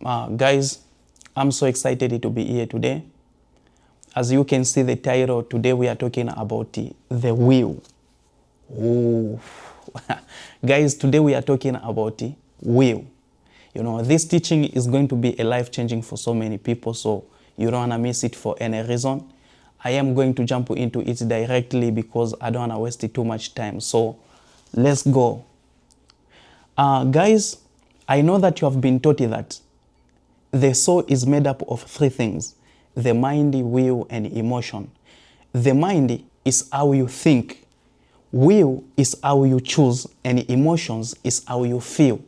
Guys, I'm so excited to be here today. As you can see the title, today we are talking about the will. Oh. Guys, today we are talking about the will. You know, this teaching is going to be a life-changing for so many people, so you don't want to miss it for any reason. I am going to jump into it directly because I don't want to waste too much time. So let's go. Guys, I know that you have been taught that the soul is made up of three things: the mind, will, and emotion. The mind is how you think, will is how you choose, and emotions is how you feel.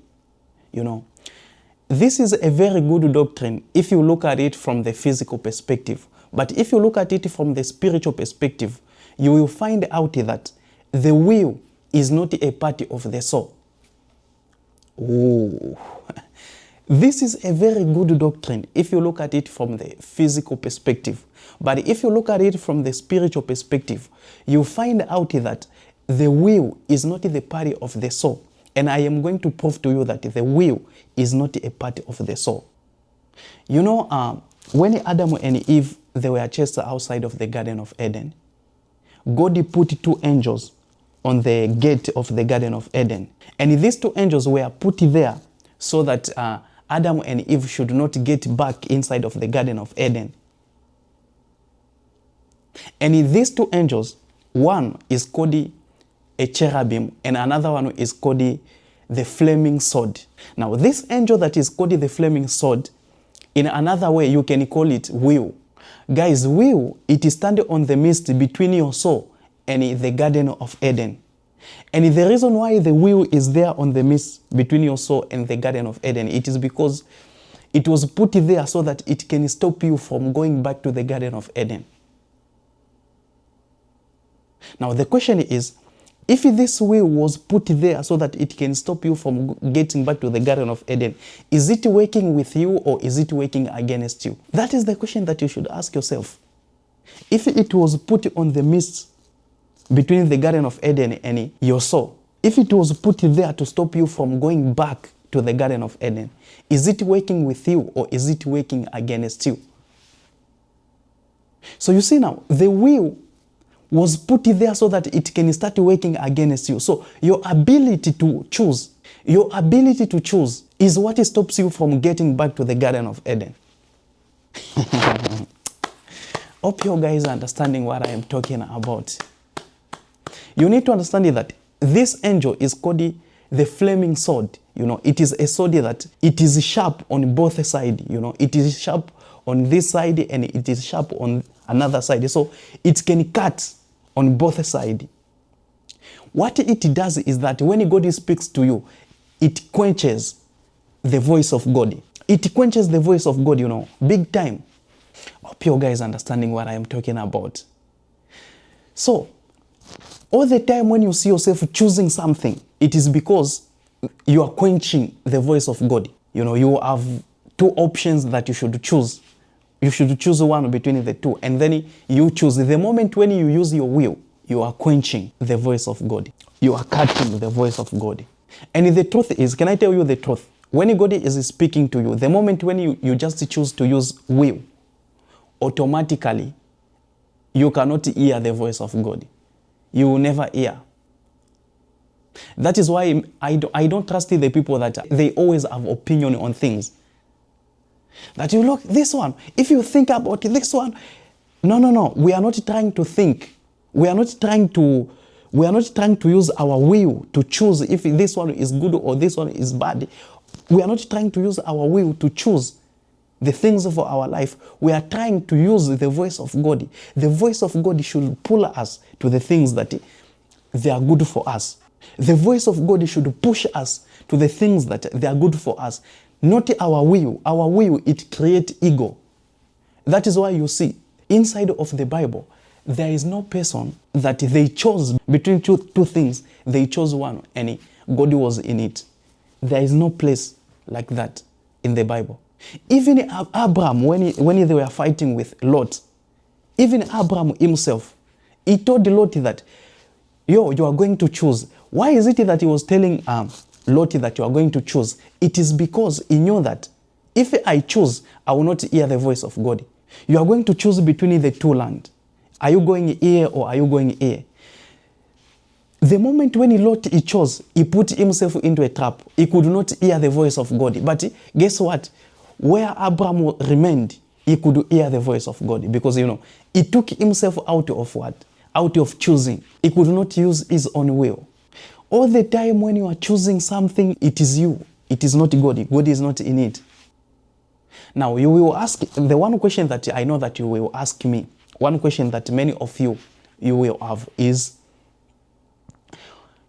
You know, this is a very good doctrine if you look at it from the physical perspective. But if you look at it from the spiritual perspective, you will find out that the will is not a part of the soul. Ooh. This is a very good doctrine if you look at it from the physical perspective. But if you look at it from the spiritual perspective, you find out that the will is not the part of the soul. And I am going to prove to you that the will is not a part of the soul. You know, when Adam and Eve, they were chased outside of the Garden of Eden, God put two angels on the gate of the Garden of Eden. And these two angels were put there so that Adam and Eve should not get back inside of the Garden of Eden. And these two angels, one is called a cherubim and another one is called the flaming sword. Now this angel that is called the flaming sword, in another way you can call it will. Guys, will, it is standing on the midst between your soul and the Garden of Eden. And the reason why the will is there on the midst between your soul and the Garden of Eden, it is because it was put there so that it can stop you from going back to the Garden of Eden. Now the question is, if this will was put there so that it can stop you from getting back to the Garden of Eden, is it working with you or is it working against you? That is the question that you should ask yourself. If it was put on the midst between the Garden of Eden and your soul, if it was put there to stop you from going back to the Garden of Eden, is it working with you or is it working against you? So you see now, the will was put there so that it can start working against you. So your ability to choose is what stops you from getting back to the Garden of Eden. Hope you guys are understanding what I am talking about. You need to understand that this angel is called the flaming sword. You know, it is a sword that it is sharp on both sides. You know, it is sharp on this side and it is sharp on another side. So it can cut on both sides. What it does is that when God speaks to you, it quenches the voice of God. It quenches the voice of God, you know, big time. Hope you guys are understanding what I am talking about. So, all the time when you see yourself choosing something, it is because you are quenching the voice of God. You know, you have two options that you should choose. You should choose one between the two, and then you choose. The moment when you use your will, you are quenching the voice of God. You are cutting the voice of God. And the truth is, can I tell you the truth? When God is speaking to you, the moment when you just choose to use will, automatically, you cannot hear the voice of God. You will never hear. That is why I don't trust the people that they always have opinion on things. That you look, this one, if you think about this one, no, we are not trying to think. We are not trying to use our will to choose if this one is good or this one is bad. We are not trying to use our will to choose the things of our life. We are trying to use the voice of God. The voice of God should pull us to the things that they are good for us. The voice of God should push us to the things that they are good for us. Not our will. Our will, it creates ego. That is why you see, inside of the Bible, there is no person that they chose between two things. They chose one and God was in it. There is no place like that in the Bible. Even Abraham, when they were fighting with Lot, even Abraham himself, he told Lot that, you are going to choose. Why is it that he was telling Lot that you are going to choose? It is because he knew that If I choose, I will not hear the voice of God. You are going to choose between the two lands. Are you going here or are you going here? The moment when Lot he chose, he put himself into a trap. He could not hear the voice of God. But guess what? Where Abraham remained, he could hear the voice of God. Because, he took himself out of what? Out of choosing. He could not use his own will. All the time when you are choosing something, it is you. It is not God. God is not in it. Now, you will ask, the one question that I know that you will ask me, one question that many of you will have is,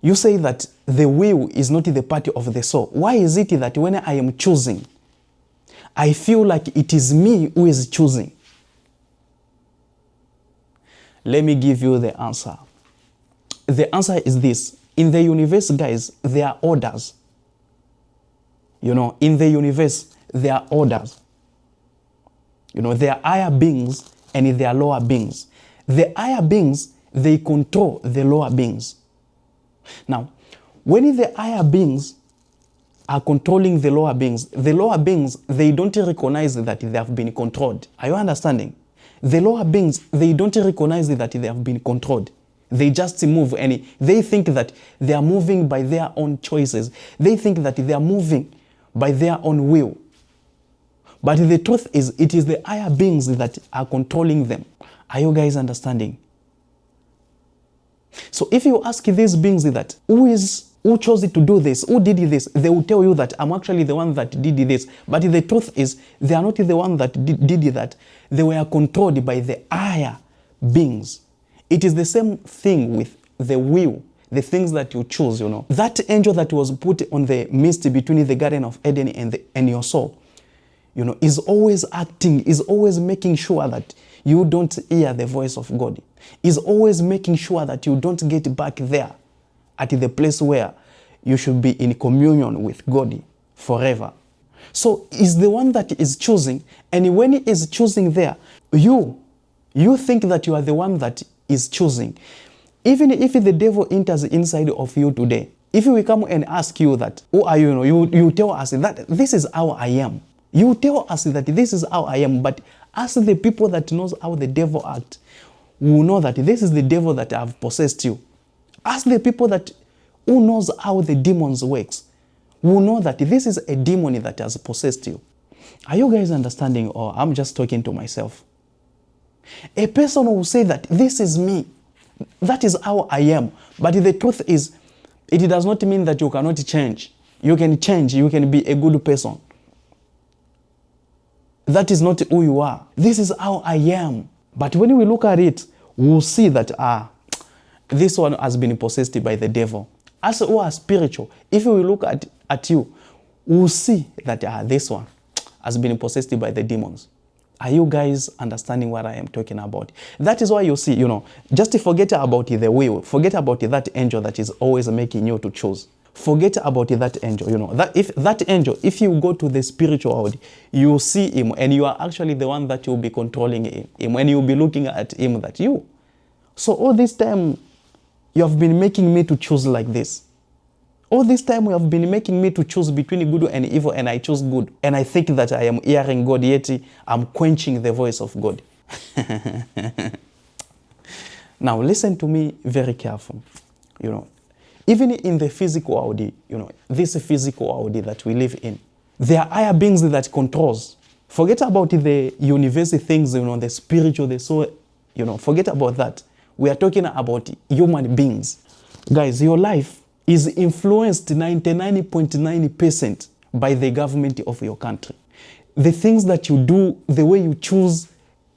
you say that the will is not the party of the soul. Why is it that when I am choosing, I feel like it is me who is choosing? Let me give you the answer. The answer is this. In the universe, guys, there are orders. In the universe, there are orders. There are higher beings and there are lower beings. The higher beings, they control the lower beings. Now, when the higher beings are controlling the lower beings, they don't recognize that they have been controlled. Are you understanding? The lower beings, they don't recognize that they have been controlled. They just move and they think that they are moving by their own choices. They think that they are moving by their own will. But the truth is, it is the higher beings that are controlling them. Are you guys understanding? So if you ask these beings that, who chose to do this, who did this, they will tell you that I'm actually the one that did this. But the truth is, they are not the one that did that. They were controlled by the higher beings. It is the same thing with the will, the things that you choose, That angel that was put on the mist between the Garden of Eden and your soul, is always acting, is always making sure that you don't hear the voice of God. Is always making sure that you don't get back there at the place where you should be in communion with God forever. So is the one that is choosing, and when he is choosing there, you think that you are the one that is choosing. Even if the devil enters inside of you today, if we come and ask you that, who are you? You tell us that this is how I am. You tell us that this is how I am, but ask the people that knows how the devil acts, who know that this is the devil that have possessed you. Ask the people who knows how the demons works, who know that this is a demon that has possessed you. Are you guys understanding, or I'm just talking to myself? A person will say that this is me. That is how I am. But the truth is, it does not mean that you cannot change. You can change. You can be a good person. That is not who you are. This is how I am. But when we look at it, we'll see that, this one has been possessed by the devil. As who are spiritual, if we look at you, we'll see that this one has been possessed by the demons. Are you guys understanding what I am talking about? That is why you see, just forget about the will. Forget about that angel that is always making you to choose. Forget about that angel. If you go to the spiritual world, you will see him, and you are actually the one that will be controlling him, and you will be looking at him that you. So all this time, you have been making me to choose like this. All this time, you have been making me to choose between good and evil, and I choose good. And I think that I am hearing God, yet I'm quenching the voice of God. Now, listen to me very careful. Even in the physical world, this physical world that we live in, there are higher beings that controls. Forget about the universal things, the spiritual, the soul, forget about that. We are talking about human beings. Guys, your life is influenced 99.9% by the government of your country. The things that you do, the way you choose,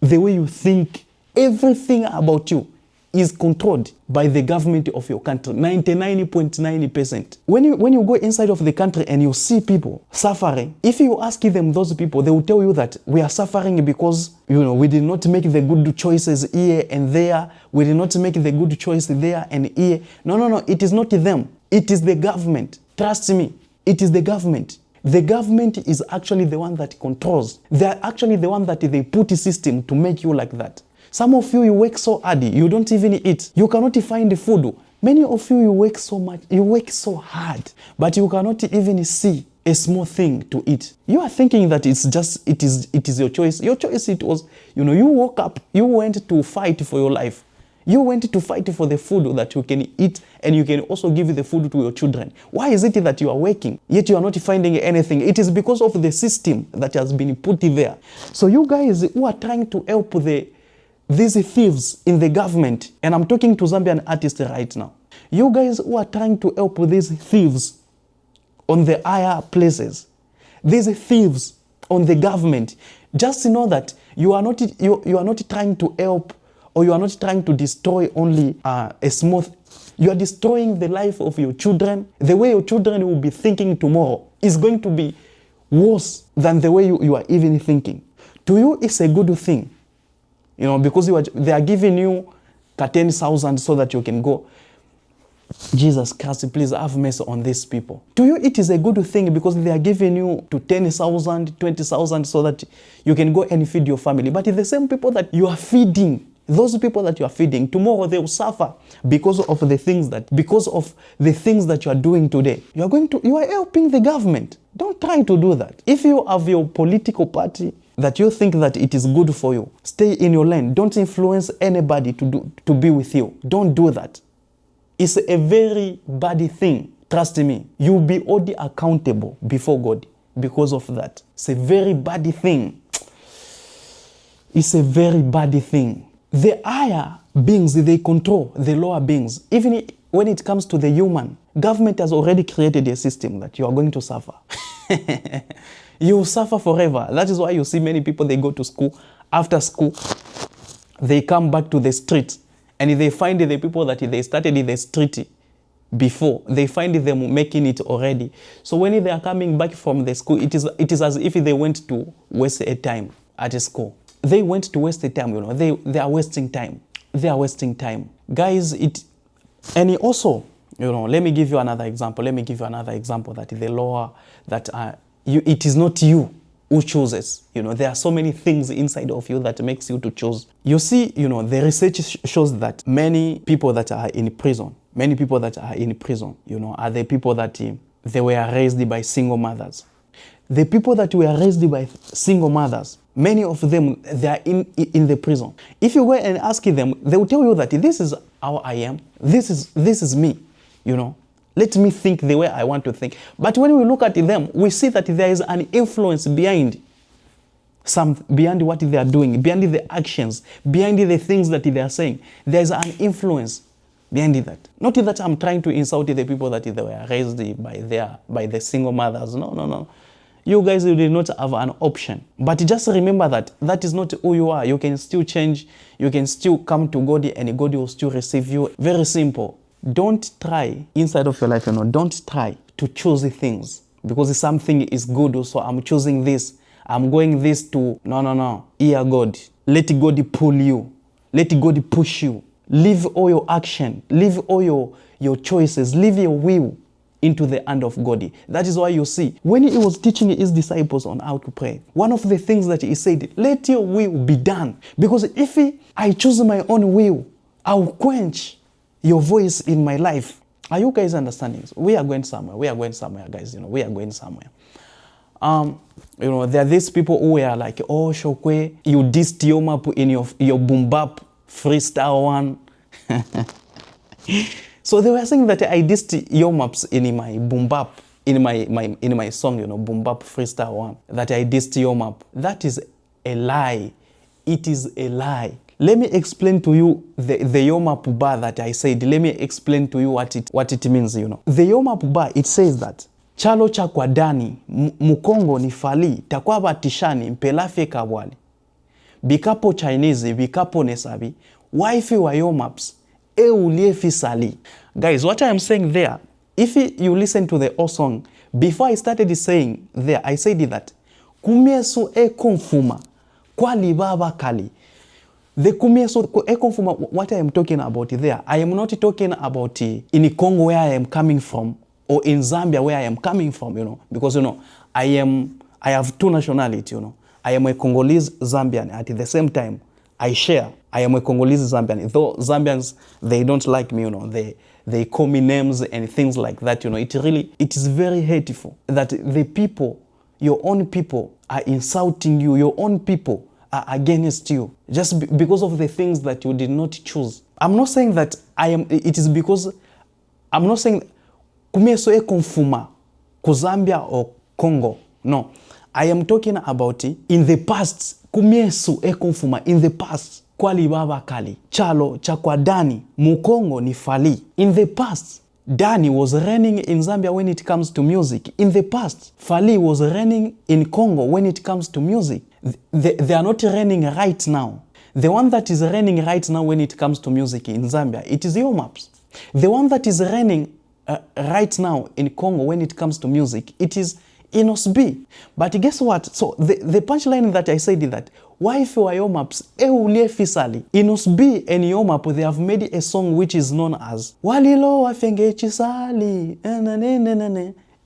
the way you think, everything about you is controlled by the government of your country, 99.9%. When you go inside of the country and you see people suffering, if you ask them, those people, they will tell you that we are suffering because, we did not make the good choices here and there. We did not make the good choice there and here. No, it is not them. It is the government. Trust me, it is the government. The government is actually the one that controls. They are actually the one that they put a system to make you like that. Some of you work so hard, you don't even eat. You cannot find food. Many of you work so much, you work so hard, but you cannot even see a small thing to eat. You are thinking that it is your choice. Your choice, it was, you woke up, you went to fight for your life. You went to fight for the food that you can eat, and you can also give the food to your children. Why is it that you are working, yet you are not finding anything? It is because of the system that has been put there. So you guys who are trying to help these thieves in the government, and I'm talking to Zambian artists right now. You guys who are trying to help these thieves on the higher places, these thieves on the government, just know that you are not trying to help, or you are not trying to destroy only a small. You are destroying the life of your children. The way your children will be thinking tomorrow is going to be worse than the way you are even thinking. To you, it's a good thing, because they are giving you 10,000 so that you can go. Jesus Christ, please have mercy on these people. To you, it is a good thing because they are giving you to 10,000, 20,000 so that you can go and feed your family. But the same people that you are feeding, those people that you are feeding, tomorrow they will suffer because of the things that you are doing today. You are helping the government. Don't try to do that. If you have your political party that you think that it is good for you, stay in your lane. Don't influence anybody to be with you. Don't do that. It's a very bad thing. Trust me. You'll be already accountable before God because of that. It's a very bad thing. It's a very bad thing. The higher beings, they control the lower beings. Even when it comes to the human, government has already created a system that you are going to suffer. You will suffer forever. That is why you see many people, they go to school. After school, they come back to the street. And they find the people that they started in the street before, they find them making it already. So when they are coming back from the school, it is as if they went to waste a time at a school. They went to waste a time, They are wasting time. They are wasting time. Guys, and also, let me give you another example. That the law, it is not you who chooses. There are so many things inside of you that makes you to choose. You see, the research shows that many people that are in prison, are the people that they were raised by single mothers. The people that were raised by single mothers, many of them, they are in the prison. If you go and ask them, they will tell you that this is how I am. This is me, Let me think the way I want to think. But when we look at them, we see that there is an influence behind what they are doing, behind the actions, behind the things that they are saying. There is an influence behind that. Not that I'm trying to insult the people that they were raised by the single mothers. No. You guys did not have an option. But just remember that is not who you are. You can still change. You can still come to God, and God will still receive you. Very simple. Don't try inside of your life, don't try to choose things because something is good. So I'm choosing this. I'm going this to, no. Hear God. Let God pull you. Let God push you. Leave all your action. Leave all your choices. Leave your will into the hand of God. That is why you see, when he was teaching his disciples on how to pray, one of the things that he said, let your will be done. Because if I choose my own will, I'll quench your voice in my life. Are you guys understanding? We are going somewhere, guys. We are going somewhere. There are these people who are like, oh, Shokwe, you dissed Yomap in your boom bap freestyle one. So they were saying that I dissed Yomaps in my boom bap, in my song, boom bap freestyle one, that I dissed Yomap. That is a lie. It is a lie. Let me explain to you the Yomap bar that I said. Let me explain to you what it means, The Yomap bar, it says that chalo cha kwa dani, mukongo ni fali, takwa batishani, mpelafe kabwali. Bikapo Chinese, bikapo nesabi, wifi wa Yomaps, e uliefi sali. Guys, what I am saying there, if you listen to the whole song, before I started saying there, I said that, kumiesu e konfuma, kwa libaba kali. The kumieso ekonfuma, what I am talking about there, I am not talking about in Congo where I am coming from, or in Zambia where I am coming from, because I have two nationalities, I am a Congolese Zambian. At the same time, I am a Congolese Zambian. Though Zambians, they don't like me, they call me names and things like that, it is very hateful that the people, your own people, are insulting you, your own people are against you, just because of the things that you did not choose. I'm not saying that it is because, I'm not saying kumeso e konfuma ku Zambia or Congo. No, I am talking about in the past. Kumiesu e konfuma in the past. Kwali baba kali chalo chakwa Dani Mukongo ni Fally. In the past, Dani was reigning in Zambia when it comes to music. In the past, Fally was reigning in Congo when it comes to music. They are not reigning right now. The one that is reigning right now when it comes to music in Zambia, it is Yomaps. The one that is reigning right now in Congo when it comes to music, it is Enos B. But guess what? So the punchline that I said is that wife wa Yomaps eulie fisali. Enos B and Yomap, they have made a song which is known as Walilo wafenge chisali.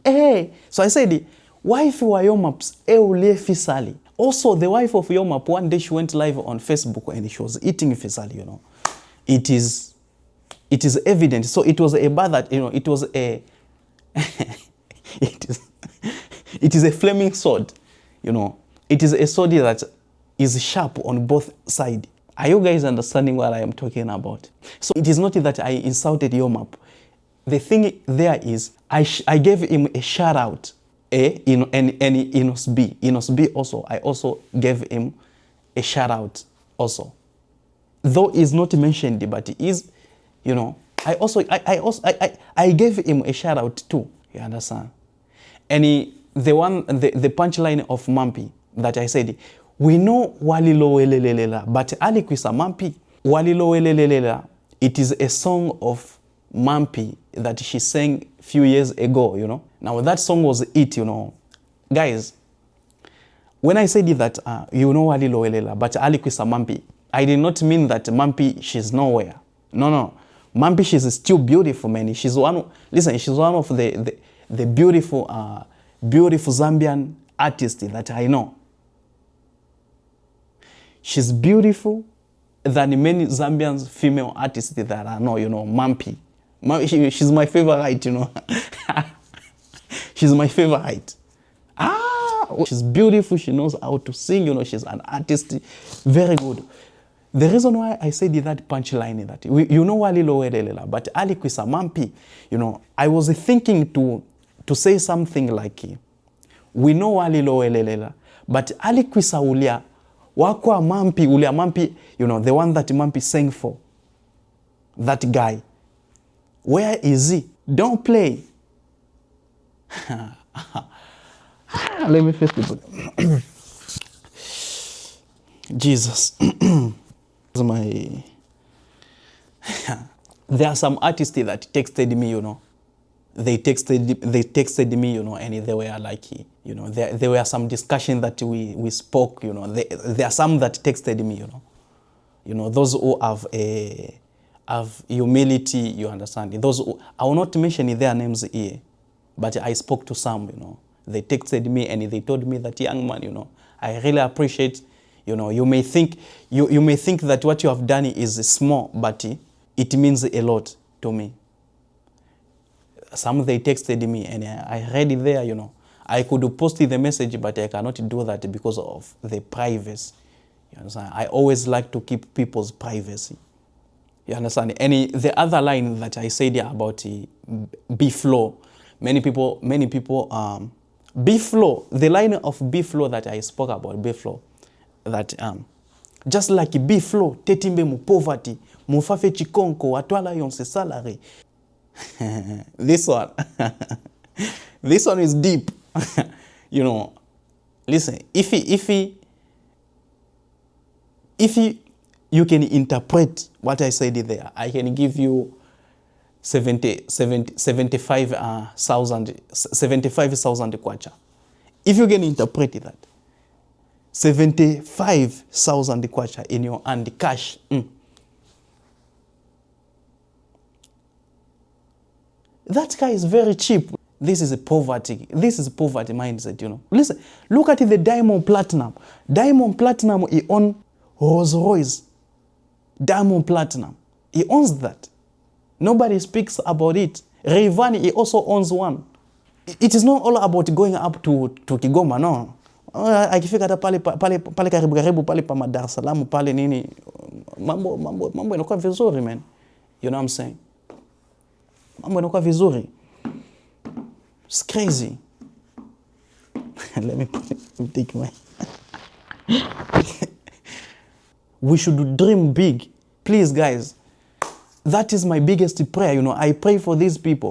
Hey. So I said wife wa Yomaps eulie fisali. Also, the wife of Yomap, one day she went live on Facebook and she was eating fisali, It is evident. So it was a bad that, it was a it is a flaming sword, It is a sword that is sharp on both sides. Are you guys understanding what I am talking about? So it is not that I insulted Yomap. The thing there is, I gave him a shout out. And Enos B. Enos B also, I also gave him a shout out also. Though he's not mentioned, but he is, I gave him a shout out too. You understand? And the punchline of Mampi that I said, we know Walilo Welelelela, but Alikwisa Mampi, Walilo Welelelela, it is a song of Mampi that she sang a few years ago, Now that song was it, Guys, when I said that, Walilo Welela, but Alikwisa Mampi, I did not mean that Mampi, she's nowhere. No. Mampi, she's still beautiful, man. She's one of the beautiful Zambian artists that I know. She's beautiful than many Zambian female artists that I know, Mampi. She's my favorite, She's my favorite. She's beautiful. She knows how to sing, She's an artist. Very good. The reason why I said that punchline is that, Walilo Welela, but Alikwisa Mampi, I was thinking to say something like, we know Walilo Welela, but Alikwisa ulia, wakwa Mampi, ulia Mampi, the one that Mampi sang for, that guy. Where is he? Don't play. Let me face the Jesus. There are some artists that texted me, They texted me, and they were like, there were some discussion that we spoke, There are some that texted me, Those who have humility, you understand. Those who, I will not mention their names here, but I spoke to some, They texted me and they told me that, young man, I really appreciate, you may think that what you have done is small, but it means a lot to me. Some they texted me and I read it there, I could post the message, but I cannot do that because of the privacy. You understand? I always like to keep people's privacy. You understand? And the other line that I said about B-Flow, many people, B-Flow, the line of B-Flow that I spoke about, B-Flow, that just like B-Flow, tetimbe mu poverty, mu fafe chikonko, atwala yonse salary. This one, this one is deep. Listen, if you can interpret what I said there, I can give you 75,000 kwacha. If you can interpret that, 75,000 kwacha in your hand, cash. That guy is very cheap. This is a poverty. This is poverty mindset, Listen, look at the Diamond Platinum. Diamond Platinum, he owns Rolls Royce. Diamond Platinum, he owns that. Nobody speaks about it. Rayvanny, he also owns one. It is not all about going up to Kigoma, no. Akifika hata pale karibu pale pa Dar es Salaam pale nini, mambo inakuwa vizuri, man. You know what I'm saying? Mambo inakuwa vizuri. It's crazy. Let me take my we should dream big. Please, guys. That is my biggest prayer. You know, I pray for these people.